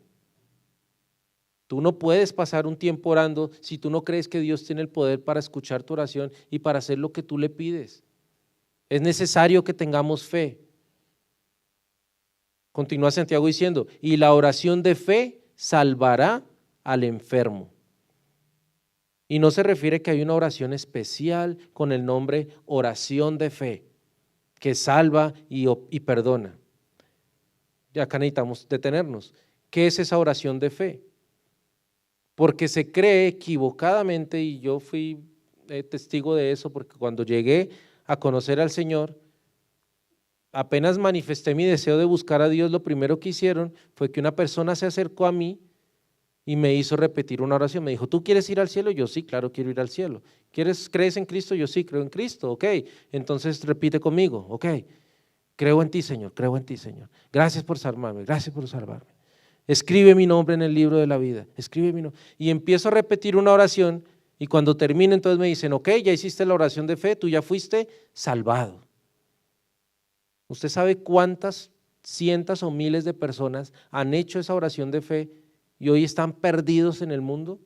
Tú no puedes pasar un tiempo orando si tú no crees que Dios tiene el poder para escuchar tu oración y para hacer lo que tú le pides. Es necesario que tengamos fe. Continúa Santiago diciendo, y la oración de fe salvará al enfermo. Y no se refiere que hay una oración especial con el nombre oración de fe, que salva y perdona. Y acá necesitamos detenernos. ¿Qué es esa oración de fe? Porque se cree equivocadamente, y yo fui testigo de eso, porque cuando llegué a conocer al Señor, apenas manifesté mi deseo de buscar a Dios, lo primero que hicieron fue que una persona se acercó a mí y me hizo repetir una oración. Me dijo, ¿tú quieres ir al cielo? Yo sí, claro, quiero ir al cielo. ¿Crees en Cristo? Yo sí, creo en Cristo. Ok, entonces repite conmigo. Ok, creo en ti, Señor, creo en ti, Señor. Gracias por salvarme, gracias por salvarme. Escribe mi nombre en el libro de la vida, escribe mi nombre. Y empiezo a repetir una oración y cuando termine entonces me dicen, ok, ya hiciste la oración de fe, tú ya fuiste salvado. ¿Usted sabe cuántas cientos o miles de personas han hecho esa oración de fe y hoy están perdidos en el mundo?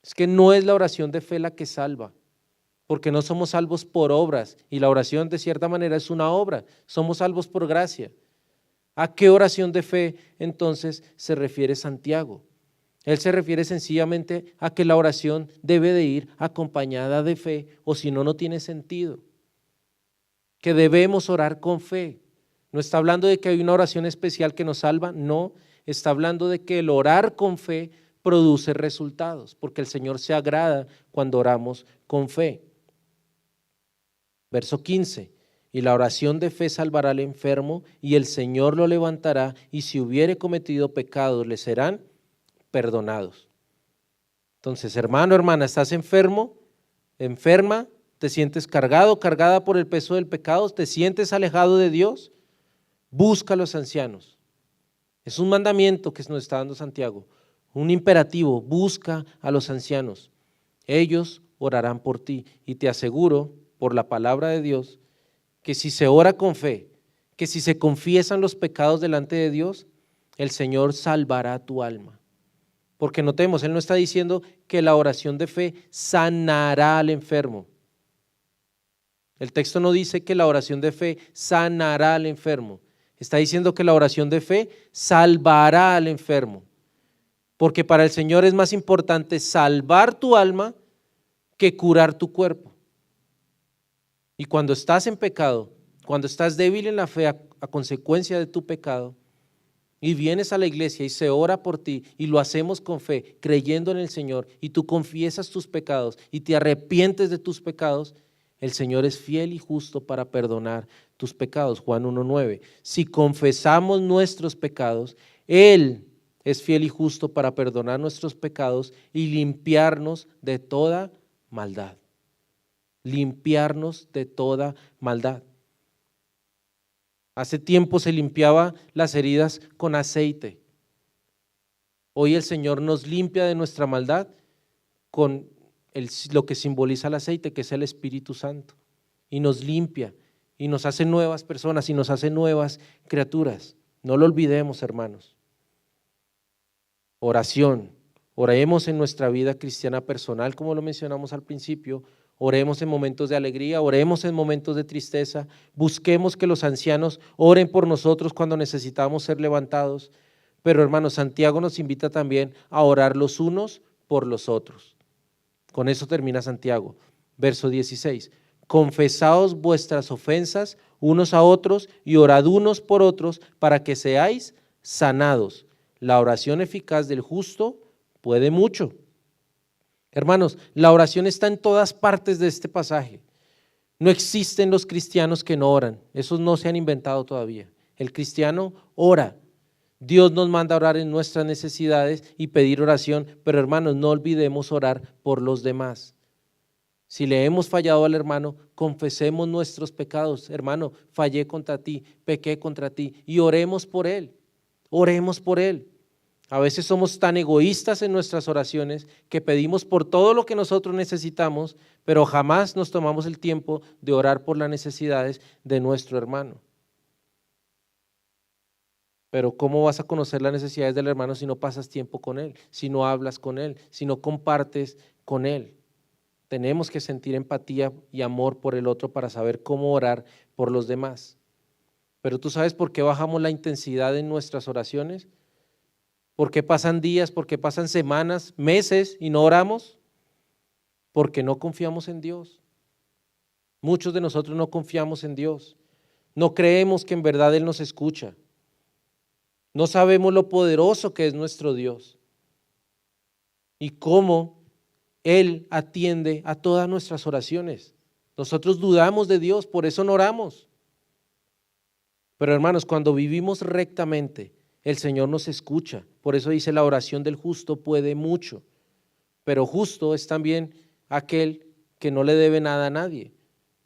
Es que no es la oración de fe la que salva, porque no somos salvos por obras y la oración de cierta manera es una obra, somos salvos por gracia. ¿A qué oración de fe entonces se refiere Santiago? Él se refiere sencillamente a que la oración debe de ir acompañada de fe, o si no, no tiene sentido. Que debemos orar con fe. No está hablando de que hay una oración especial que nos salva, no, está hablando de que el orar con fe produce resultados, porque el Señor se agrada cuando oramos con fe. Verso 15. Y la oración de fe salvará al enfermo y el Señor lo levantará y si hubiere cometido pecados le serán perdonados. Entonces, hermano, hermana, ¿estás enfermo? ¿Enferma? ¿Te sientes cargado, cargada por el peso del pecado? ¿Te sientes alejado de Dios? Busca a los ancianos. Es un mandamiento que nos está dando Santiago, un imperativo, busca a los ancianos. Ellos orarán por ti y te aseguro, por la palabra de Dios, que si se ora con fe, que si se confiesan los pecados delante de Dios, el Señor salvará tu alma. Porque notemos, Él no está diciendo que la oración de fe sanará al enfermo. El texto no dice que la oración de fe sanará al enfermo. Está diciendo que la oración de fe salvará al enfermo. Porque para el Señor es más importante salvar tu alma que curar tu cuerpo. Y cuando estás en pecado, cuando estás débil en la fe a consecuencia de tu pecado, y vienes a la iglesia y se ora por ti y lo hacemos con fe, creyendo en el Señor, y tú confiesas tus pecados y te arrepientes de tus pecados, el Señor es fiel y justo para perdonar tus pecados. Juan 1:9. Si confesamos nuestros pecados, Él es fiel y justo para perdonar nuestros pecados y limpiarnos de toda maldad. Limpiarnos de toda maldad. Hace tiempo se limpiaba las heridas con aceite. Hoy el Señor nos limpia de nuestra maldad con lo que simboliza el aceite, que es el Espíritu Santo, y nos limpia, y nos hace nuevas personas, y nos hace nuevas criaturas. No lo olvidemos, hermanos. Oración. Oremos en nuestra vida cristiana personal, como lo mencionamos al principio. Oremos en momentos de alegría, oremos en momentos de tristeza. Busquemos que los ancianos oren por nosotros cuando necesitamos ser levantados. Pero, hermanos, Santiago nos invita también a orar los unos por los otros. Con eso termina Santiago, verso 16. Confesaos vuestras ofensas unos a otros y orad unos por otros para que seáis sanados. La oración eficaz del justo puede mucho. Hermanos, la oración está en todas partes de este pasaje. No existen los cristianos que no oran, esos no se han inventado todavía. El cristiano ora. Dios nos manda a orar en nuestras necesidades y pedir oración, pero hermanos, no olvidemos orar por los demás. Si le hemos fallado al hermano, confesemos nuestros pecados. Hermano, fallé contra ti, pequé contra ti, y oremos por él. Oremos por él. A veces somos tan egoístas en nuestras oraciones que pedimos por todo lo que nosotros necesitamos, pero jamás nos tomamos el tiempo de orar por las necesidades de nuestro hermano. Pero ¿cómo vas a conocer las necesidades del hermano si no pasas tiempo con él, si no hablas con él, si no compartes con él? Tenemos que sentir empatía y amor por el otro para saber cómo orar por los demás. Pero ¿tú sabes por qué bajamos la intensidad en nuestras oraciones? ¿Por qué pasan días, por qué pasan semanas, meses y no oramos? Porque no confiamos en Dios. Muchos de nosotros no confiamos en Dios. No creemos que en verdad Él nos escucha. No sabemos lo poderoso que es nuestro Dios y cómo Él atiende a todas nuestras oraciones. Nosotros dudamos de Dios, por eso no oramos. Pero hermanos, cuando vivimos rectamente, el Señor nos escucha. Por eso dice, la oración del justo puede mucho. Pero justo es también aquel que no le debe nada a nadie,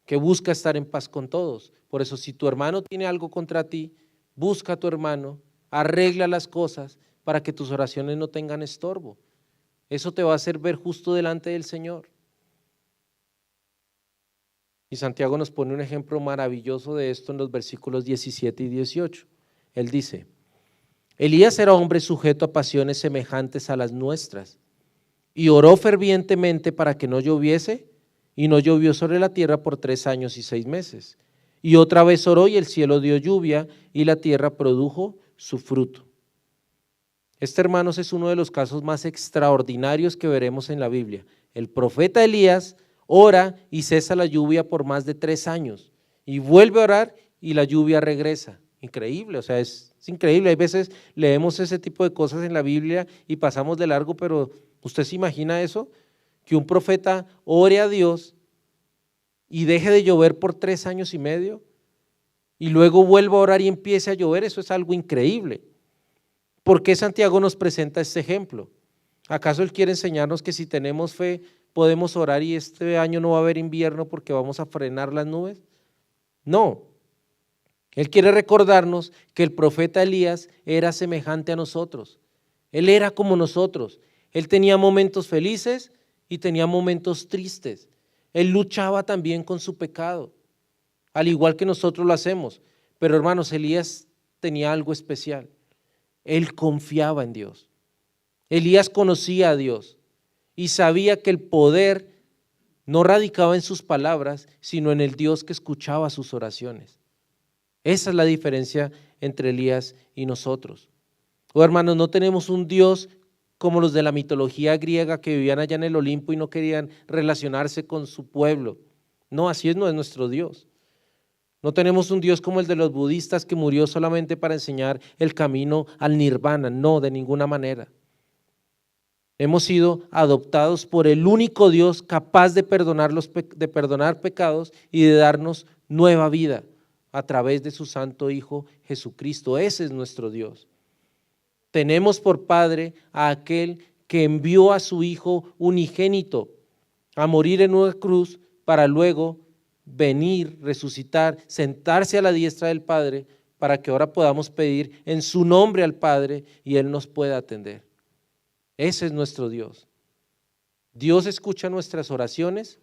que busca estar en paz con todos. Por eso, si tu hermano tiene algo contra ti, busca a tu hermano, arregla las cosas para que tus oraciones no tengan estorbo. Eso te va a hacer ver justo delante del Señor. Y Santiago nos pone un ejemplo maravilloso de esto en los versículos 17 y 18. Él dice, Elías era hombre sujeto a pasiones semejantes a las nuestras, y oró fervientemente para que no lloviese, y no llovió sobre la tierra por 3 años y 6 meses. Y otra vez oró, y el cielo dio lluvia, y la tierra produjo su fruto. Este, hermanos, es uno de los casos más extraordinarios que veremos en la Biblia. El profeta Elías ora y cesa la lluvia por más de 3 años, y vuelve a orar y la lluvia regresa. Increíble, o sea, es increíble. Hay veces leemos ese tipo de cosas en la Biblia y pasamos de largo, pero ¿usted se imagina eso? Que un profeta ore a Dios y deje de llover por 3 años y medio y luego vuelva a orar y empiece a llover. Eso es algo increíble. ¿Por qué Santiago nos presenta este ejemplo? ¿Acaso él quiere enseñarnos que si tenemos fe podemos orar y este año no va a haber invierno porque vamos a frenar las nubes? No. Él quiere recordarnos que el profeta Elías era semejante a nosotros. Él era como nosotros. Él tenía momentos felices y tenía momentos tristes. Él luchaba también con su pecado, al igual que nosotros lo hacemos. Pero hermanos, Elías tenía algo especial. Él confiaba en Dios. Elías conocía a Dios y sabía que el poder no radicaba en sus palabras, sino en el Dios que escuchaba sus oraciones. Esa es la diferencia entre Elías y nosotros. Hermanos, no tenemos un Dios como los de la mitología griega que vivían allá en el Olimpo y no querían relacionarse con su pueblo. No, así no es nuestro Dios. No tenemos un Dios como el de los budistas que murió solamente para enseñar el camino al nirvana. No, de ninguna manera. Hemos sido adoptados por el único Dios capaz de perdonar pecados y de darnos nueva vida a través de su santo Hijo Jesucristo. Ese es nuestro Dios. Tenemos por Padre a aquel que envió a su Hijo unigénito a morir en una cruz para luego venir, resucitar, sentarse a la diestra del Padre para que ahora podamos pedir en su nombre al Padre y Él nos pueda atender. Ese es nuestro Dios. Dios escucha nuestras oraciones,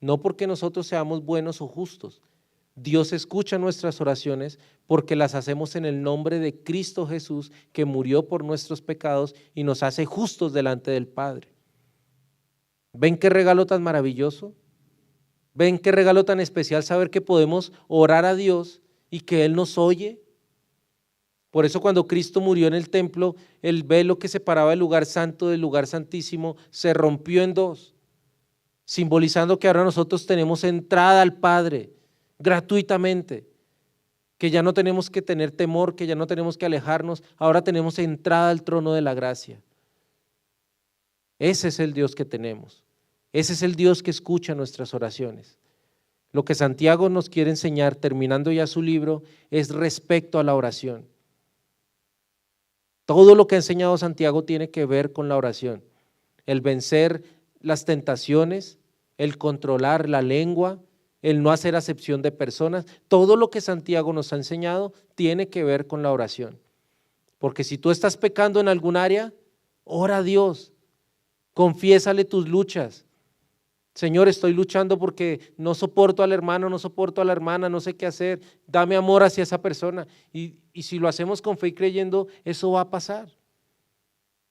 no porque nosotros seamos buenos o justos. Dios escucha nuestras oraciones porque las hacemos en el nombre de Cristo Jesús, que murió por nuestros pecados y nos hace justos delante del Padre. ¿Ven qué regalo tan maravilloso? ¿Ven qué regalo tan especial saber que podemos orar a Dios y que Él nos oye? Por eso cuando Cristo murió en el templo, el velo que separaba el lugar santo del lugar santísimo se rompió en dos, simbolizando que ahora nosotros tenemos entrada al Padre gratuitamente, que ya no tenemos que tener temor, que ya no tenemos que alejarnos, ahora tenemos entrada al trono de la gracia. Ese es el Dios que tenemos, ese es el Dios que escucha nuestras oraciones. Lo que Santiago nos quiere enseñar, terminando ya su libro, es respecto a la oración. Todo lo que ha enseñado Santiago tiene que ver con la oración, el vencer las tentaciones, el controlar la lengua, el no hacer acepción de personas. Todo lo que Santiago nos ha enseñado tiene que ver con la oración, porque si tú estás pecando en algún área, ora a Dios, confiésale tus luchas. Señor, estoy luchando porque no soporto al hermano, no soporto a la hermana, no sé qué hacer, dame amor hacia esa persona. Y si lo hacemos con fe y creyendo, eso va a pasar.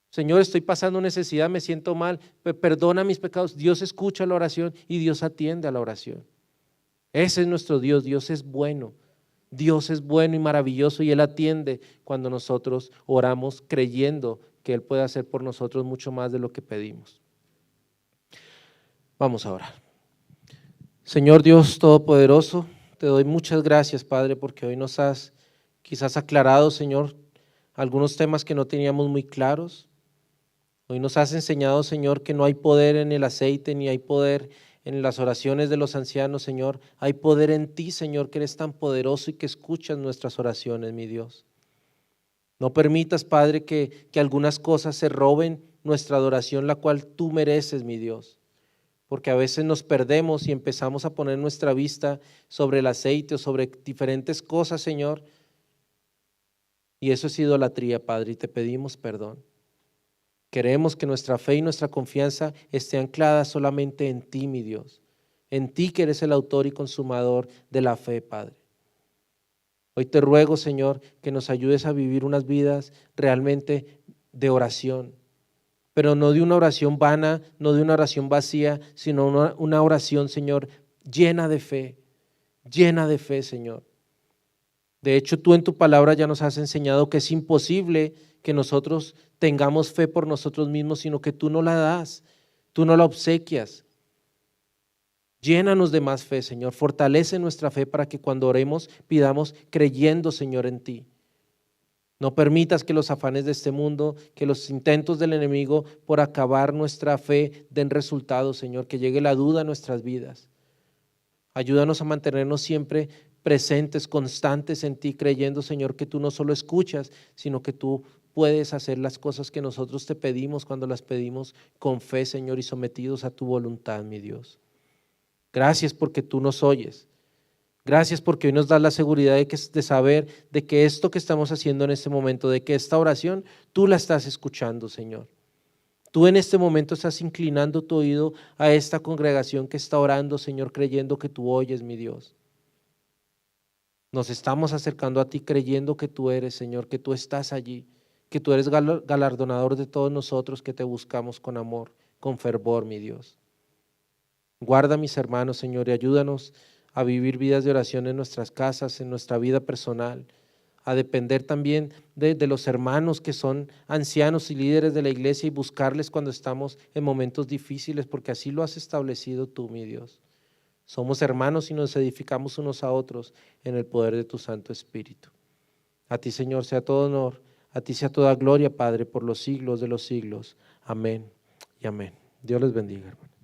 Señor, estoy pasando necesidad, me siento mal, perdona mis pecados. Dios escucha la oración y Dios atiende a la oración. Ese es nuestro Dios, Dios es bueno y maravilloso, y Él atiende cuando nosotros oramos creyendo que Él puede hacer por nosotros mucho más de lo que pedimos. Vamos a orar. Señor Dios Todopoderoso, te doy muchas gracias, Padre, porque hoy nos has quizás aclarado, Señor, algunos temas que no teníamos muy claros. Hoy nos has enseñado, Señor, que no hay poder en el aceite, ni hay poder en las oraciones de los ancianos, Señor. Hay poder en ti, Señor, que eres tan poderoso y que escuchas nuestras oraciones, mi Dios. No permitas, Padre, que algunas cosas se roben nuestra adoración, la cual tú mereces, mi Dios. Porque a veces nos perdemos y empezamos a poner nuestra vista sobre el aceite o sobre diferentes cosas, Señor. Y eso es idolatría, Padre, y te pedimos perdón. Queremos que nuestra fe y nuestra confianza esté anclada solamente en ti, mi Dios. En ti, que eres el autor y consumador de la fe, Padre. Hoy te ruego, Señor, que nos ayudes a vivir unas vidas realmente de oración, pero no de una oración vana, no de una oración vacía, sino una oración, Señor, llena de fe, Señor. De hecho, tú en tu palabra ya nos has enseñado que es imposible que nosotros tengamos fe por nosotros mismos, sino que tú no la das, tú no la obsequias. Llénanos de más fe, Señor, fortalece nuestra fe para que cuando oremos pidamos creyendo, Señor, en ti. No permitas que los afanes de este mundo, que los intentos del enemigo por acabar nuestra fe den resultados, Señor, que llegue la duda a nuestras vidas. Ayúdanos a mantenernos siempre presentes, constantes en ti, creyendo, Señor, que tú no solo escuchas, sino que tú puedes hacer las cosas que nosotros te pedimos cuando las pedimos con fe, Señor, y sometidos a tu voluntad, mi Dios. Gracias porque tú nos oyes. Gracias porque hoy nos das la seguridad de saber de que esto que estamos haciendo en este momento, de que esta oración, tú la estás escuchando, Señor. Tú en este momento estás inclinando tu oído a esta congregación que está orando, Señor, creyendo que tú oyes, mi Dios. Nos estamos acercando a ti creyendo que tú eres, Señor, que tú estás allí, que tú eres galardonador de todos nosotros, que te buscamos con amor, con fervor, mi Dios. Guarda a mis hermanos, Señor, y ayúdanos a vivir vidas de oración en nuestras casas, en nuestra vida personal, a depender también de los hermanos que son ancianos y líderes de la iglesia y buscarles cuando estamos en momentos difíciles, porque así lo has establecido tú, mi Dios. Somos hermanos y nos edificamos unos a otros en el poder de tu Santo Espíritu. A ti, Señor, sea todo honor, a ti sea toda gloria, Padre, por los siglos de los siglos. Amén y amén. Dios les bendiga, hermano.